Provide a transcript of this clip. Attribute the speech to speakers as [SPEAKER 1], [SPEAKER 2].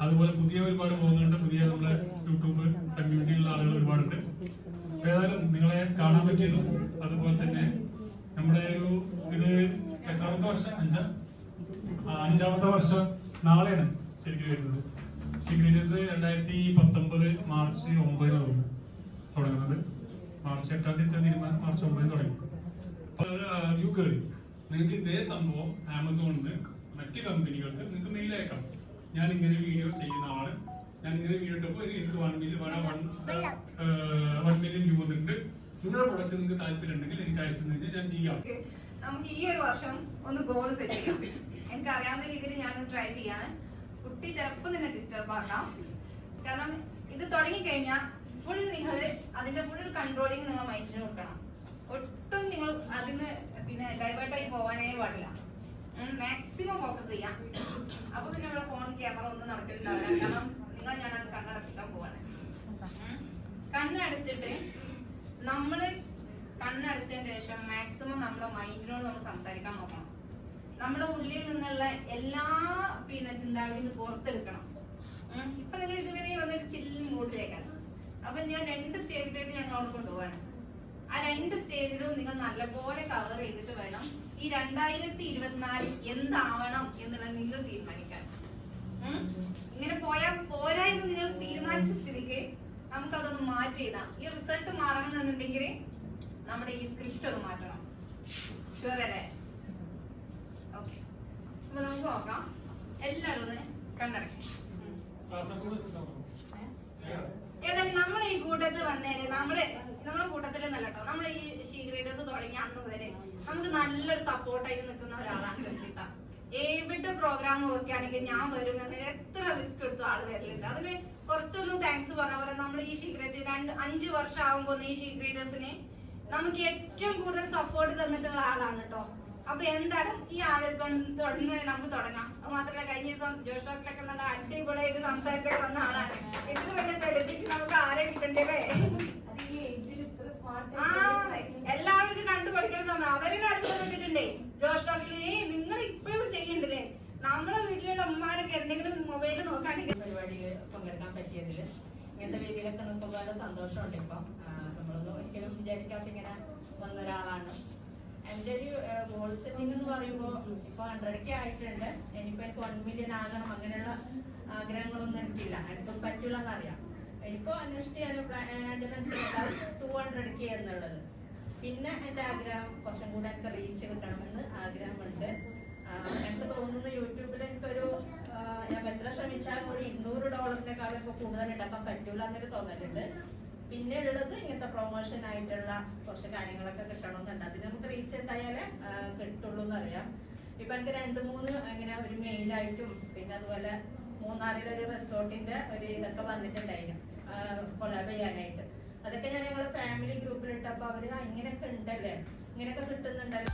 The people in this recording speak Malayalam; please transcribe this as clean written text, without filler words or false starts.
[SPEAKER 1] അതുപോലെ പുതിയ ഒരുപാട് പോകുന്നുണ്ട്. പുതിയ നമ്മളെ യൂട്യൂബ് കമ്മ്യൂണിറ്റിയിലുള്ള ആളുകൾ ഒരുപാടുണ്ട്. ഏതായാലും നിങ്ങളെ കാണാൻ പറ്റിയതും അതുപോലെ തന്നെ നമ്മുടെ ഒരു ഇത് എത്രാമത്തെ വർഷം, അഞ്ചാമത്തെ വർഷം നാളെയാണ് ശരിക്കും വരുന്നത്. ഷിഗ്രീഡേഴ്സ് 2019 മാർച്ച് 9 തുടങ്ങുന്നത്. മാർച്ച് 8 തീരുമാനം, മാർച്ച് 9 തുടങ്ങി. യു കയറി നിങ്ങൾക്ക് ഇതേ സംഭവം ആമസോണിന് മറ്റ് കമ്പനികൾക്ക് നിങ്ങൾക്ക് മെയിൽ അയക്കാം. ഞാൻ ഇങ്ങനെ വീഡിയോ ചെയ്യുന്ന ആള്, ഞാൻ ഇങ്ങനെ വീഡിയോ ഇട്ടപ്പോൾ എനിക്ക് 1 മില്യൺ വ്യൂ വന്നിട്ടുണ്ട്, നിങ്ങളുടെ പ്രൊഡക്റ്റ് നിങ്ങൾക്ക് താല്പര്യം ഉണ്ടെങ്കിൽ എനിക്ക് അയച്ചു കഴിഞ്ഞാൽ ഞാൻ ചെയ്യാം.
[SPEAKER 2] നമുക്ക് ഈ ഒരു വർഷം ഒന്ന് ഗോൾ സെറ്റ് ചെയ്യാം. എനിക്ക് അറിയാവുന്ന രീതിയിൽ ഞാനൊന്ന് ട്രൈ ചെയ്യാണ്. കുട്ടി ചിലപ്പോൾ തന്നെ ഡിസ്റ്റർബ് ആക്കാം. കാരണം ഇത് തുടങ്ങിക്കഴിഞ്ഞാൽ ഫുൾ നിങ്ങൾ അതിന്റെ ഫുൾ കൺട്രോളിങ് നിങ്ങൾ മൈൻഡിന് കൊടുക്കണം. ഒട്ടും നിങ്ങൾ അതിന് പിന്നെ ഡൈവേർട്ടായി പോകാനേ പാടില്ല. മാക്സിമം ഫോക്കസ് ചെയ്യാം. അപ്പൊ പിന്നെ ഇവിടെ ഫോൺ ക്യാമറ ഒന്നും നടക്കുന്നുണ്ടാവില്ല. കാരണം നിങ്ങൾ ഞാൻ കണ്ണടപ്പിക്കാൻ പോവാണ്. കണ്ണടച്ചിട്ട് നമ്മള് കണ്ണടച്ചതിന് ശേഷം മാക്സിമം നമ്മുടെ മൈൻഡിനോട് നമ്മൾ സംസാരിക്കാൻ നോക്കണം. നമ്മുടെ ഉള്ളിൽ നിന്നുള്ള എല്ലാ പിന്നെ ചിന്താഗതിയും പുറത്തെടുക്കണം. ഇപ്പൊ നിങ്ങൾ ഇതുവരെ വന്നൊരു ചില്ലിൽ മൂഡിലേക്കാണ്. അപ്പൊ ഞാൻ 2 സ്റ്റേജിലേക്ക് ഞങ്ങൾ അവിടെ കൊണ്ടുപോവാണ്. ആ 2 സ്റ്റേജിലും നിങ്ങൾ നല്ലപോലെ കവർ ചെയ്തിട്ട് വേണം ഈ 2024 എന്താവണം എന്നുള്ളത് നിങ്ങൾ തീരുമാനിക്കാൻ. ഇങ്ങനെ പോയാൽ പോരാ എന്ന് നിങ്ങൾ തീരുമാനിച്ച സ്ഥിതിക്ക് നമുക്കതൊന്ന് മാറ്റിയിടാം. ഈ റിസൾട്ട് മാറണം എന്നുണ്ടെങ്കിൽ നമ്മുടെ ഈ സ്ക്രിപ്റ്റ് ഒന്ന് മാറ്റണം. ഷുവർ അല്ലേ? ഓക്കെ, അപ്പൊ നമുക്ക് നോക്കാം. എല്ലാരും ഒന്ന് കണ്ണടക്കി. ഏതായാലും നമ്മളെ ഈ കൂട്ടത്തിൽ വന്നേരെ നമ്മളെ കൂട്ടത്തിൽ നല്ലട്ടോ, നമ്മളെ ഈ ഷീഗ്രേഡേഴ്സ് തുടങ്ങിയ അന്ന് വരെ നമുക്ക് നല്ലൊരു സപ്പോർട്ടായിട്ട് നിൽക്കുന്ന ഒരാളാണ് രക്ഷിത. എവിടെ പ്രോഗ്രാം നോക്കുകയാണെങ്കിൽ ഞാൻ വരും എന്ന് എത്ര റിസ്ക് എടുത്തു ആള് വരലുണ്ട്. അതിന് കുറച്ചൊന്നും താങ്ക്സ് പറഞ്ഞ പോലെ നമ്മൾ ഈ ഷീഗ്രേഡ് 5 വർഷം ആകുമ്പോൾ ഈ ഷീഗ്രേഡേഴ്സിന് നമുക്ക് ഏറ്റവും കൂടുതൽ സപ്പോർട്ട് തന്നിട്ടുള്ള ആളാണ് കേട്ടോ. അപ്പൊ എന്തായാലും ഈ ആളെ തുടങ്ങുന്നത് നമുക്ക് തുടങ്ങാം. അത് മാത്രമല്ല കഴിഞ്ഞ ദിവസം ജോഷ് ടോക്കിലൊക്കെ നല്ല അടിപൊളിയായിട്ട് സംസാരിച്ചൊക്കെ വന്ന ആളാണ്. ഇത്ര വലിയ സെലിബ്രിറ്റി നമുക്ക് ആരെ കിട്ടണ്ടേ? എല്ലാവർക്കും കണ്ടുപഠിക്കുന്ന സമയം അവരും അത്ഭുതപ്പെട്ടിട്ടുണ്ടേ. ജോഷ് ടോക്കിൽ നിങ്ങൾ ഇപ്പോഴും ചെയ്യണ്ടല്ലേ, നമ്മളെ വീട്ടിലുള്ള ഉമ്മാരൊക്കെ എന്തെങ്കിലും മൊബൈൽ നോക്കാണെങ്കിൽ
[SPEAKER 3] പരിപാടിയിൽ പങ്കെടുക്കാൻ പറ്റിയതിൽ ഇങ്ങനത്തെ വേദിയിലൊക്കെ നിൽക്കുമ്പോൾ വളരെ സന്തോഷമുണ്ട്. ഇപ്പം നമ്മളൊന്നും ഒരിക്കലും വിചാരിക്കാത്ത ഇങ്ങനെ വന്ന ഒരാളാണ്. എൻ്റെ ഒരു ഗോൾ സെറ്റിംഗ് എന്ന് പറയുമ്പോൾ ഇപ്പൊ 100K ആയിട്ടുണ്ട്. ഇനിയിപ്പോ എനിക്ക് 1 million ആകണം അങ്ങനെയുള്ള ആഗ്രഹങ്ങളൊന്നും എനിക്കില്ല. എനിക്ക് പറ്റൂല എന്നറിയാം. ഇപ്പൊ നെക്സ്റ്റ് ഞാൻ എൻ്റെ മനസ്സിലുണ്ടാവും 200K എന്നുള്ളത്. പിന്നെ എൻ്റെ ആഗ്രഹം കുറച്ചും കൂടെ എനിക്ക് റീച്ച് കിട്ടണമെന്ന് ആഗ്രഹമുണ്ട്. എനിക്ക് തോന്നുന്നു യൂട്യൂബിൽ എനിക്കൊരു ഞാൻ എത്ര ശ്രമിച്ചാൽ കൂടി $200 കൂടുതൽ ഉണ്ടാക്കാൻ പറ്റൂല എന്നൊരു തോന്നലുണ്ട്. പിന്നെ ഉള്ളത് ഇങ്ങനത്തെ പ്രൊമോഷൻ ആയിട്ടുള്ള കുറച്ച് കാര്യങ്ങളൊക്കെ കിട്ടണമെന്നുണ്ട്. അതിന് നമുക്ക് റീച്ച് ഉണ്ടായാലേ കിട്ടുള്ളൂ എന്നറിയാം. ഇപ്പൊ എനിക്ക് 2-3 അങ്ങനെ ഒരു മെയിലായിട്ടും പിന്നെ അതുപോലെ മൂന്നാറിലൊരു റിസോർട്ടിന്റെ ഒരു ഇതൊക്കെ വന്നിട്ടുണ്ടായിരുന്നു കൊളാബ് ചെയ്യാനായിട്ട്. അതൊക്കെ ഞാൻ ഞങ്ങളെ ഫാമിലി ഗ്രൂപ്പിലിട്ടപ്പോ അവര് ഇങ്ങനെയൊക്കെ ഉണ്ടല്ലേ, ഇങ്ങനെയൊക്കെ കിട്ടുന്നുണ്ടല്ലോ.